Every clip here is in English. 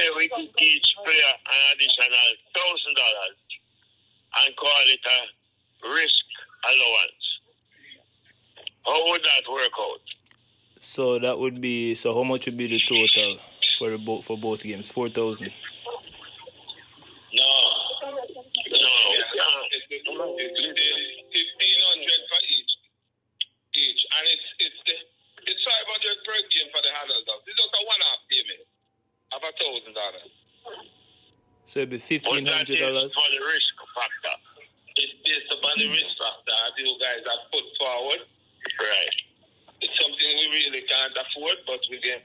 say we could each player an additional $1,000 and call it a risk allowance. How would that work out? So that would be, so how much would be the total for both games? 4,000. No. It's 1,500 for each. And it's 500 per game for the handles. This is just a one-off payment of $1,000. So it'd be $1,500. For the risk factor. It's based upon the risk factor that you guys have put forward. Right. It's something we really can't afford, but we can.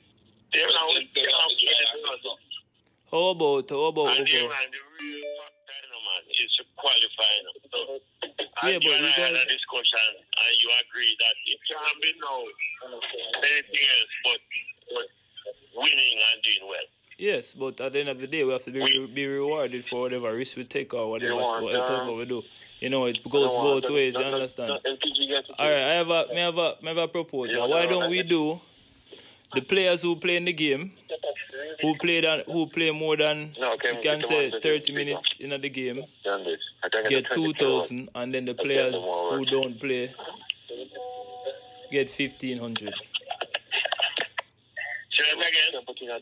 How about and the real factor, man, is to qualify. So, yeah, but you and I had a discussion, and you agree that it can't be anything else but winning and doing well. Yes, but at the end of the day, we have to be rewarded for whatever risk we take or whatever we do. You know, it goes both ways. You understand? All right, I have a proposal. Why don't we do the players who play in the game, who play more than you can say 30 minutes in the game, get 2,000, and then the players who don't play get 1,500.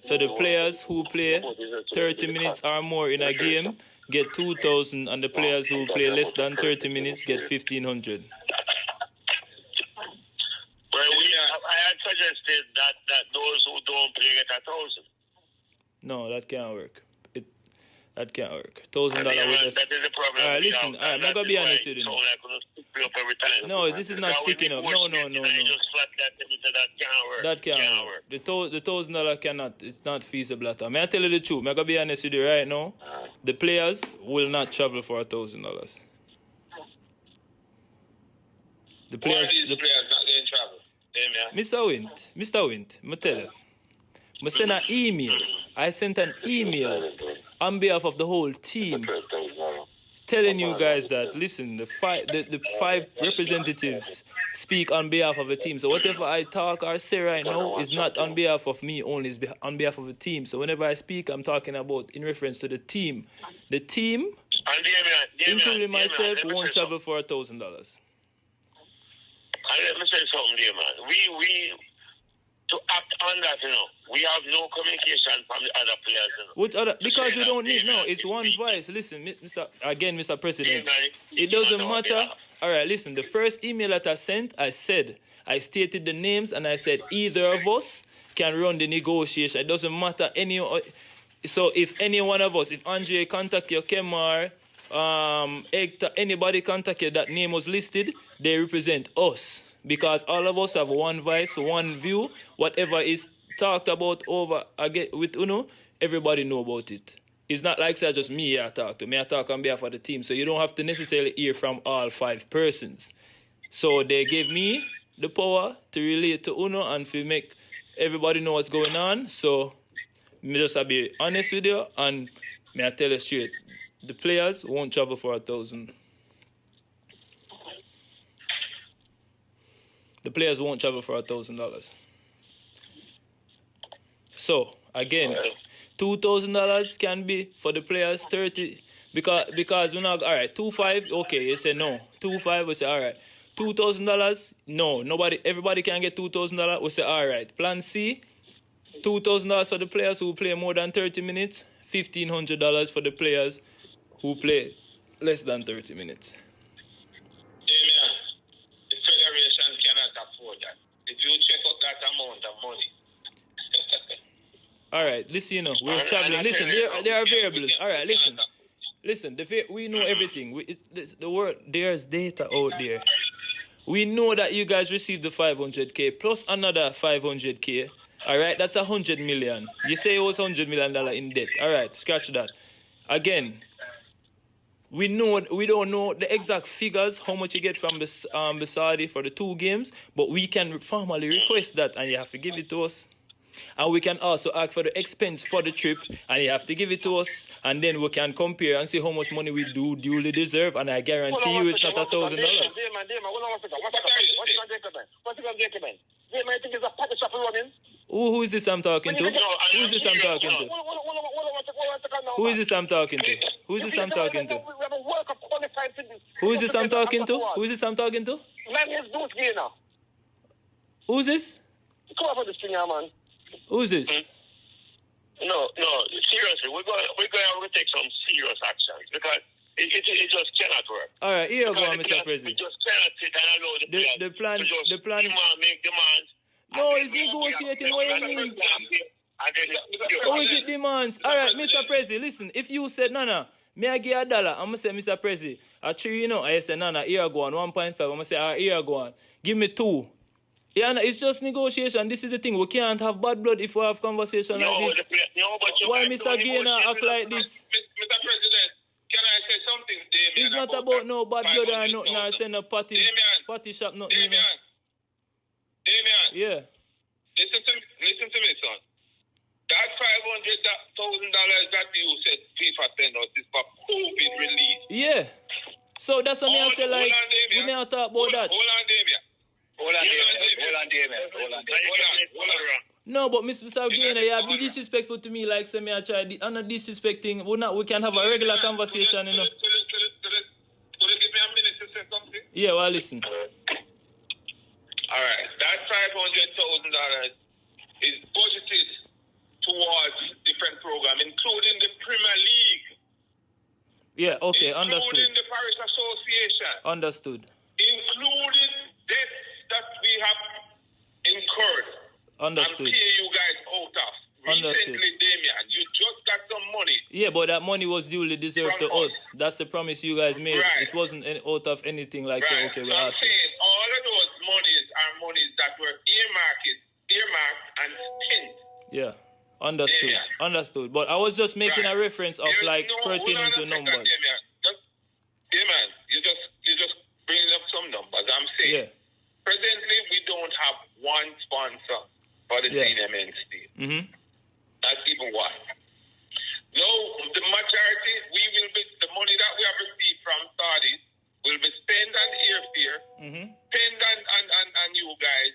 So the players who play 30 minutes or more in a game get 2,000, and the players who play less than 30 minutes get 1,500. Well, I had suggested that those who don't play get 1,000. No, that can't work. That can't work. $1,000 that is the problem. All right, listen. I'm not gonna be honest with you. No, this is not sticking up. No. That can't work. The $1,000 cannot. It's not feasible at all. May I tell you the truth? I'm gonna be honest with you right now. The players will not travel for $1,000. The players. Why are these players not going to travel? Mr. Wint, I tell you. I sent an email. I sent an email on behalf of the whole team, telling you guys that, listen, the five representatives speak on behalf of the team. So whatever I talk or say right now is not on behalf of me only, it's on behalf of the team. So whenever I speak, I'm talking about in reference to the team. The team, including myself, won't travel for $1,000. Let me say something, dear man. We to act on that, we have no communication from the other players. Which other? Because we don't need. No, it's one voice. Listen, Mr. President, it doesn't matter. All right, listen. The first email that I sent, I stated the names, and I said either of us can run the negotiation. It doesn't matter So if any one of us, if Andre contact you, Kemar, Hector, anybody contact you, that name was listed, they represent us. Because all of us have one voice, one view. Whatever is talked about over again with Uno, everybody know about it. It's not like just me I talk to. I talk on behalf of the team. So you don't have to necessarily hear from all 5 persons. So they gave me the power to relate to Uno and to make everybody know what's going on. So me just to be honest with you, and may I tell you straight, the players won't travel for $1,000. The players won't travel for $1,000. So again, $2,000 can be for the players 30 because we're not all right. 2,500, okay, you say no. 2,500, we say all right. $2,000, no, everybody can get $2,000. We say all right. Plan C, $2,000 for the players who play more than 30 minutes. $1,500 for the players who play less than 30 minutes. All right, listen, we're traveling. Listen, there are variables. All right, listen. We know everything. The world, there's data out there. We know that you guys received the 500K plus another 500K. All right, that's 100 million. You say it was $100 million in debt. All right, scratch that. Again, we don't know the exact figures, how much you get from the Saudi for the 2 games, but we can formally request that, and you have to give it to us. And we can also ask for the expense for the trip, and you have to give it to us, and then we can compare and see how much money we do duly deserve, and I guarantee you it's not $1,000. What's Who is this I'm talking to? Who is this I'm talking to? Who is this I'm talking to? Who is this I'm talking to? Who is this I'm talking to? Who is this I'm talking to? Who's this? Come over this thing, man. Who's this? No, seriously, we're going to take some serious actions because it just cannot work. All right, here you go, Mr. President. We just cannot sit and allow the players the plan. Make demands. No, it's negotiating. What you mean? How is it demands? All right, Mr. President, listen. If you said, no, me I give $1, I'm going to say, Mr. President, I treat you know, I say, no, here go on, 1.5. I'm going to say, here go on. Give me 2. Yeah, it's just negotiation. This is the thing. We can't have bad blood if we have conversation like this. Why Mr. Gainer act like this? Mr. President, can I say something, Damien? It's not about no bad blood or nothing. I say no party shop, nothing. Damien. Yeah. Listen to me, son. That $500,000 that you said FIFA send us is for COVID relief. Yeah. So that's what I say, like, we never talk about that. Hold on, Damien. No, but Mr. Gainer, you be disrespectful to me, like say me I try. I'm not disrespecting. We can have a regular conversation, you know. Could you give me a minute to say something? Yeah, well, listen. All right, that $500,000 is budgeted towards different programs, including the Premier League. Yeah, okay, understood. Including the Paris Association. Understood. Including debts that we have incurred. Understood. And pay you guys out of. Understood. Recently, Damien, you just got some money. Yeah, but that money was duly deserved to us. That's the promise you guys made. Right. It wasn't out of anything like, right. say, okay, so we're I'm asking. saying all of those monies are monies that were earmarked and spent. Yeah, understood. Damien. Understood. But I was just making a reference of pertaining to numbers. Damien, you just bringing up some numbers. I'm saying. Yeah. Presently, we don't have one sponsor for the senior men's team. Mm-hmm. That's even one. No, the majority, the money that we have received from Saudi will be spent on airfare, spent on you guys,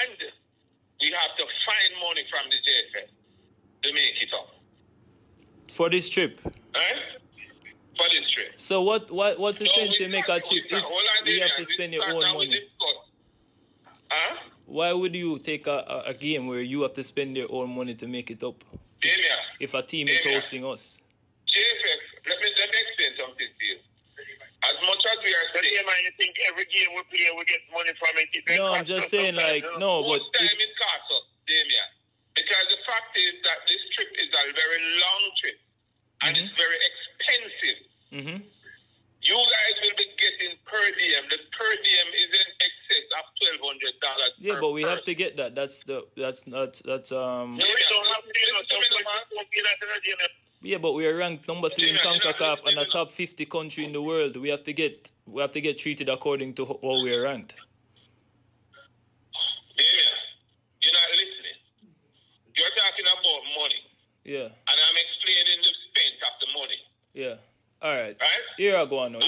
and we have to find money from the JFF to make it up. For this trip? For this trip. So what's the sense to make a trip if you have to spend your own money? Why would you take a game where you have to spend your own money to make it up? Damien, if a team is hosting us. JFF, let me explain something to you. As much as we are saying, man, you think every game we play we get money from it? No, I'm just saying like, no, but... Most time it costs us, Damien. Because the fact is that this trip is a very long trip. And it's very expensive. You guys will be getting per diem. The per diem is in excess of $1,200. Yeah, but we have to get that. That's Yeah, but we are ranked number 3 in CONCACAF and a top 50 country in the world. We have to get treated according to how we are ranked. Damien, you're not listening. You're talking about money. Yeah. And I'm explaining the spent of the money. Yeah. All right. Right? Here I go on now.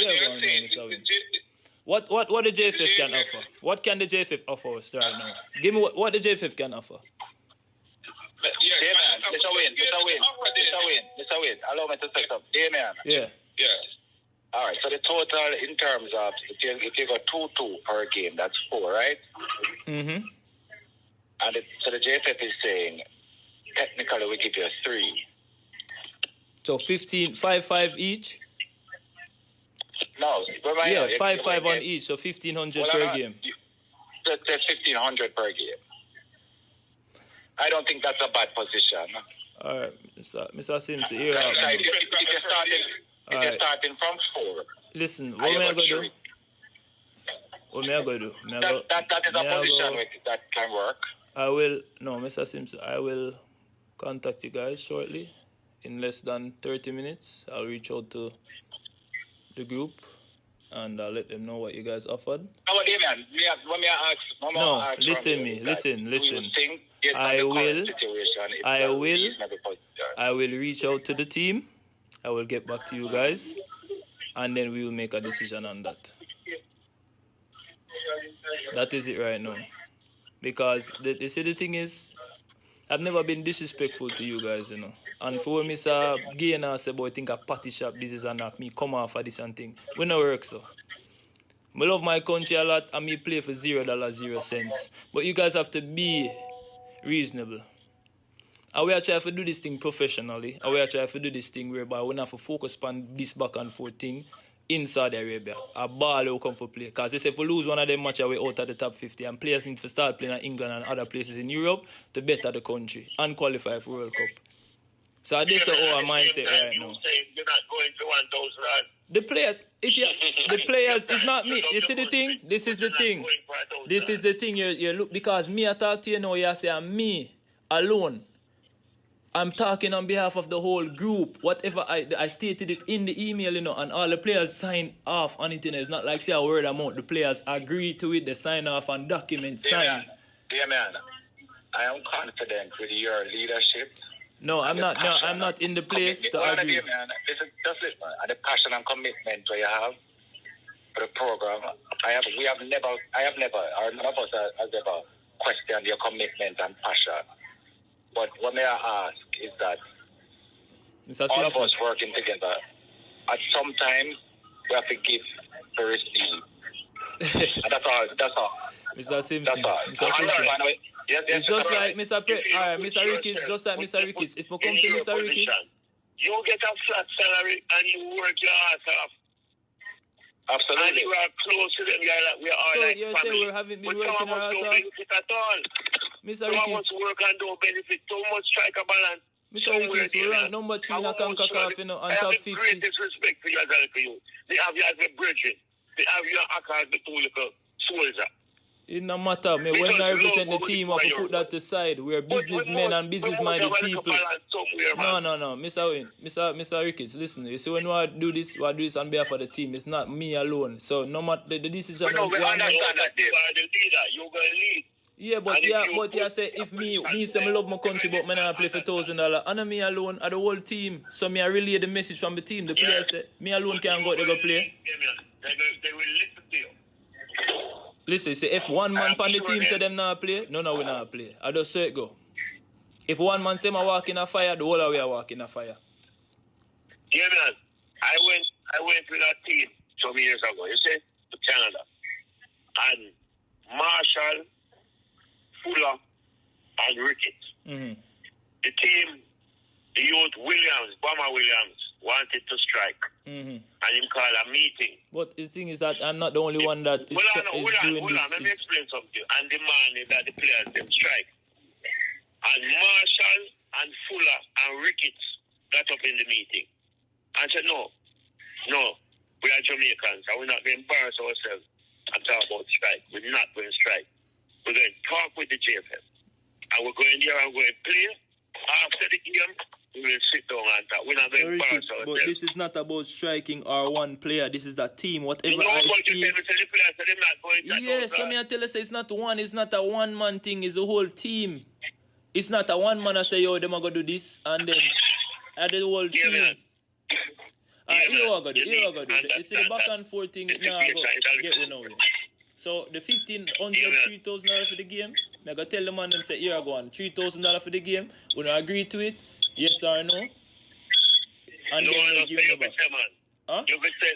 What the JFF can offer? What can the JFF offer us right now? Give me what the JFF can offer. Damien, Mr. Wayne, allow me to say something. Damien. Yeah. All right, so the total in terms of, if you got 2-2 per game, that's 4, right? Mm-hmm. And so the JFF is saying, technically we give you 3. So 5-5 each? No. Yeah, 5-5 on each, so 1,500 per game. That's 1,500 per game. I don't think that's a bad position. All right, Mr. Sims, here. If you're starting from 4. Listen, what am I going to do? What am I going to do? That is a position that can work. Mr. Sims, I will contact you guys shortly. In less than 30 minutes, I'll reach out to the group and I'll let them know what you guys offered. Listen. I will reach out to the team. I will get back to you guys, and then we will make a decision on that. That is it right now. Because the thing is, I've never been disrespectful to you guys, you know. And for Mr. Gainer say, boy, think a party shop business and knock me come off for this and thing. We no work so. I love my country a lot and me play for $0.0. But you guys have to be reasonable. And we are trying to do this thing professionally. And we are trying to do this thing whereby we have to focus on this back and forth thing in Saudi Arabia. A ball will come for play. Because they say if we lose one of them matches, we're out of the top 50. And players need to start playing in England and other places in Europe to better the country and qualify for World Cup. So this is our mindset right now. You're not going to 1,000. The players, it's not me. You see the thing? This is the thing. This is the thing. You look, because me I talk to you now, you say I'm me alone. I'm talking on behalf of the whole group. Whatever I stated it in the email, you know, and all the players sign off on it. It's not like say a word amount. The players agree to it, they sign off on documents, sign. Yeah, man. I am confident with your leadership. No, I'm not. No, I'm not in the place to agree. Listen, just listen. And the passion and commitment that you have for the program, I have never, or none of us has ever questioned your commitment and passion. But what may I ask is that all of us working together, at some time, we have to give to receive. And that's all. Mr. Simpson. That's all. It's just like Mr. Mr. Ricketts, just like Mr. Ricketts. If we come to Mr. Ricketts, you get a flat salary and you work your ass off. Absolutely. And you are close to them. We are so like you family. say we haven't been working our ass off? At all. Mr. Some of Ricketts. us work and don't benefit. Too much strike a balance. Mr. Ricketts, we rank number 3 in a CONCACAF, you know, on top 50. I have the greatest respect for you as a They have you as a brethren. They have you as the two little soldier. It no matter. Me, when I represent the team, I have to put that aside. We are businessmen and business-minded people. No. Mr. Ricketts, listen. You see, when we do this on behalf of the team. It's not me alone. So no matter the decision. We understand that. You are the leader. You're going to lead. Yeah, but you say if me say I love my country, but me not play for $1,000. And me alone, and the whole team. So me I relay the message from the team. The players say me alone can't go. They go play. They will listen to you. Listen, say if one man on the team say them not play, no, we not play. I just say it go. If one man say I walk in a fire, the whole of we are walking a fire. Yeah, man. I went with a team some years ago, you see, to Canada. And Marshall, Fuller, and Ricketts. Mm-hmm. The team, the youth Bomber Williams, wanted to strike. Mm-hmm. And him called a meeting. But the thing is that I'm not the only one that is doing this. Let me explain something. And the man is that the players, them strike. And Marshall and Fuller and Ricketts got up in the meeting and said, no, we are Jamaicans and we're not going to embarrass ourselves and talk about strike. We're not going to strike. We're going to talk with the JFF. And we're going there and we're going to play. After the game, we will sit down and talk. We're not going to embarrass ourselves. But this is not about striking our one player. This is a team. Whatever you know, I but speak. You tell me, the players, so they're not going to yes, so me I tell you, say it's not one. It's not a one-man thing. It's a whole team. It's not a one man I say, yo, them are going to do this, and then the whole team. Man. Here we go. You see the back and forth thing, now get we know. So the $1,500, $3,000 for the game, I go tell the man them say, here I go on, $3,000 for the game. We don't agree to it, yes or no? And no then one give them back. Huh? You could say,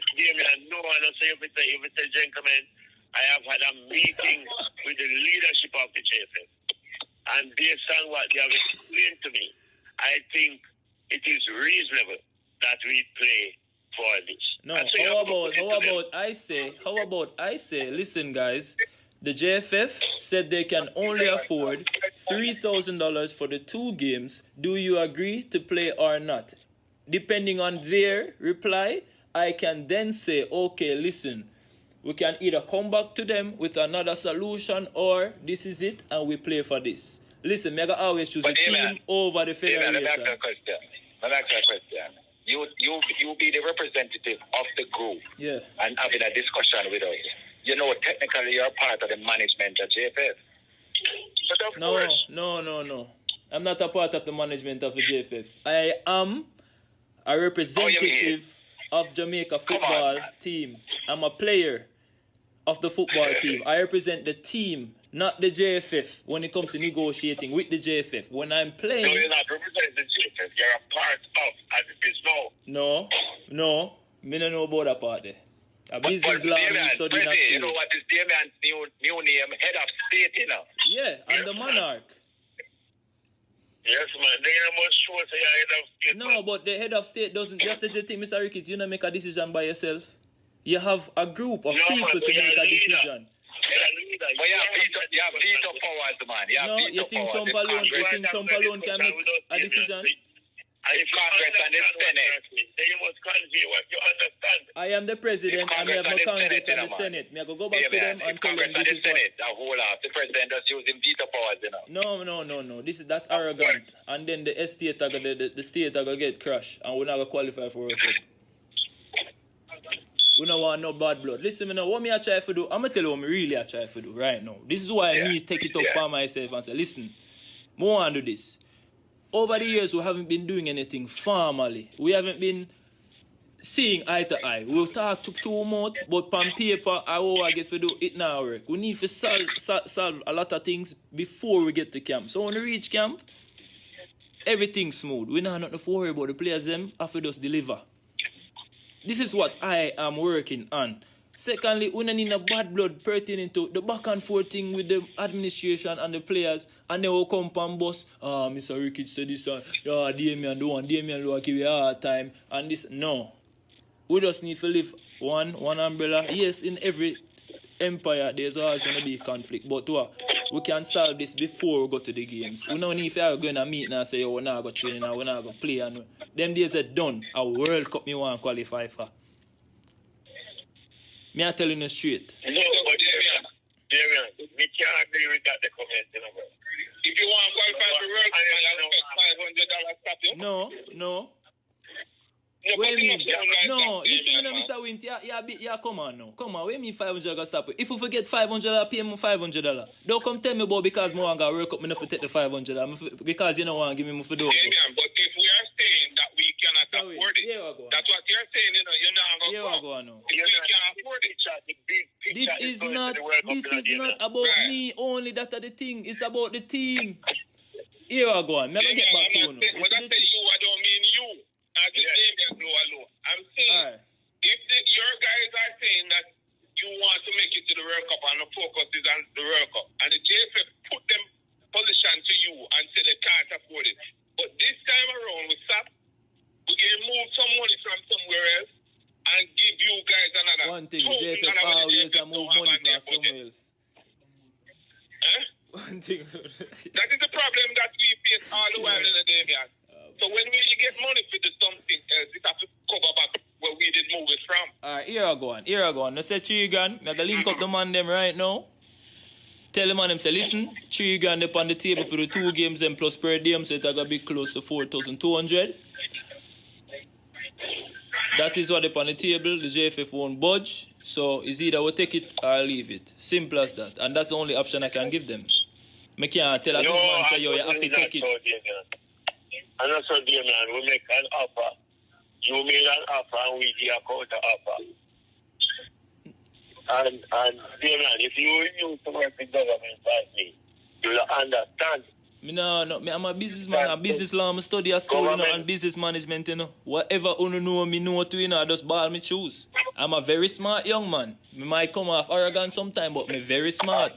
no one will say, you could say, gentlemen, I have had a meeting with the leadership of the JFF. And based on what they have explained to me, I think it is reasonable that we play for this. No, how about I say, listen guys, the JFF said they can only afford $3,000 for the 2 games. Do you agree to play or not? Depending on their reply, I can then say, okay, listen, we can either come back to them with another solution or this is it and we play for this. Listen, Mega always choose the team over the federation. Let me ask you a question. You be the representative of the group and having a discussion with us. You know, technically you're part of the management at JFF. No. I'm not a part of the management of the JFF. I am a representative of Jamaica football team. I'm a player of the football team. I represent the team, not the JFF, when it comes to negotiating with the JFF. When I'm playing... No, you're not representing the JFF. JFF. You're a part of, as it is now. No. Me don't know about that part there. A business law we study in a You know what is Damian's new name? Head of state, you know. Yeah, and the monarch. Yes, man. They must show say you're head of state. No, but the head of state doesn't. Just the thing, Mr. Ricketts, you don't make a decision by yourself. You have a group of people to make a decision. But you have veto powers, man. You think Trump alone can make a decision? If Congress and the Senate. Then you must convey what you understand. I am the president and we have no Congress and the Senate. Me I go back to them and tell them this is what... The president just using veto powers, you know. No. That's arrogant. And then the state the state are gonna get crushed and we're not gonna qualify for World Cup. We don't want no bad blood. Listen, me now, what me I try to do, I'm gonna tell you what me really I try to do right now. This is why I need to take it up for myself and say, listen, I want to do this. Over the years, we haven't been doing anything formally. We haven't been seeing eye to eye. We'll talk too much, but on paper, how I get to do it now work. We need to solve a lot of things before we get to camp. So when we reach camp, everything's smooth. We don't have nothing to worry about. The players them have to just deliver. This is what I am working on. Secondly, we don't need a bad blood pertaining to the back and forth thing with the administration and the players, and they will come and bust. Mr. Ricketts said this, Damian will give you a hard time, and this. No. We just need to live one umbrella. Yes, in every empire, there's always going to be conflict, but we can solve this before we go to the games. We don't need to go in a meeting and say, we're not going to train and we're not going to play. And them days are done. A World Cup me want to qualify for. Me I tell you straight. No, but Damian, me can't agree with that comment, you know, bro. If you want to qualify for World Cup, you have $500 stop you? No. Wait a minute. No, listen to Mr. Wint. Yeah, come on now. Come on, wait me $500 stop it. If you forget $500, pay me $500. Don't come tell me about because I want to World Cup, me not to take the $500. Because you don't want to give me for those. Damian, but if we are saying that we cannot afford it, that's what you're saying, you know, you're not going to go. If we can't afford it, this is not about me only. That are the thing. It's about the team. Here I go on. Let me get back to you. When I say you, I don't mean you. As the Damian know alone. I'm saying, if your guys are saying that you want to make it to the World Cup and the focus is on the World Cup, and the JFF put them position to you and say they can't afford it. But this time around, we stop. We can move some money from somewhere else and give you guys another. One thing, JFF always move money from somewhere else. One thing. That is the problem that we face all the while in the Damian. So when we get money for the something else, it have to cover back where we did move it from. Alright, here I go on. Let's say $3,000. I'm going to link up the man them right now. Tell the man them say, listen, $3,000 up on the table for the 2 games and plus per diem, so it's going to be close to 4,200. That is what up on the table. The JFF won't budge. So it's either we'll take it or leave it. Simple as that. And that's the only option I can give them. I can't tell a big man say, yo, you have to take it. And also, Damian, we make an offer. You made an offer and we give a counter offer. And Damian, if you used to work with government like me, you'll understand. I'm a businessman. I'm a business law. I'm a study at school, you know, and business management, you know. Whatever you know me know to, you know, I just ball me choose. I'm a very smart young man. Me might come off arrogant sometimes, but me very smart.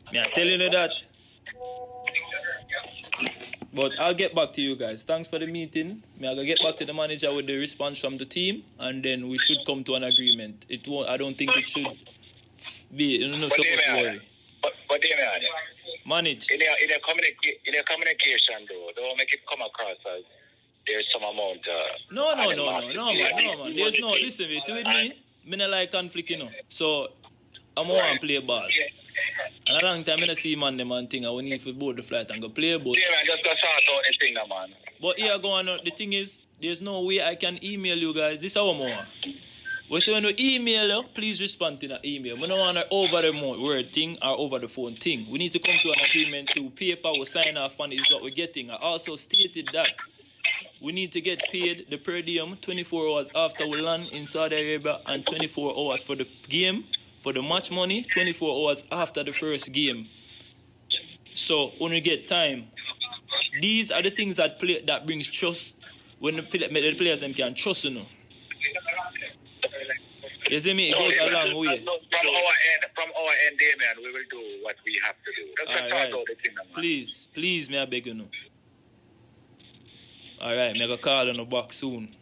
I'm telling you that. But I'll get back to you guys. Thanks for the meeting. I'm gonna get back to the manager with the response from the team, and then we should come to an agreement. It won't. I don't think it should be. Supposed to worry. But Damian, manage. In your communication, though, don't make it come across as there's some amount. No, man. There's no. Listen, you see with me. Me not like conflict, you know. So I'm going to play ball. And a long time I don't see man them and thing. I will need to board the flight and go play ball. Yeah, man, just go sort out the thing, man. But here go on. The thing is, there's no way I can email you guys. This is our more. We say when you email you, please respond to that email. We don't want an over the word thing or over the phone thing. We need to come to an agreement to paper. We sign off on is what we're getting. I also stated that we need to get paid the per diem 24 hours after we land in Saudi Arabia and 24 hours for the game. For the match money, 24 hours after the first game. So when we get time, these are the things that brings trust when the players them can trust, you know. You see me? It goes a long way. From our end, Damien, we will do what we have to do. Let's talk about the thing, man. Please, may I beg you know. Alright, me go call on the back soon.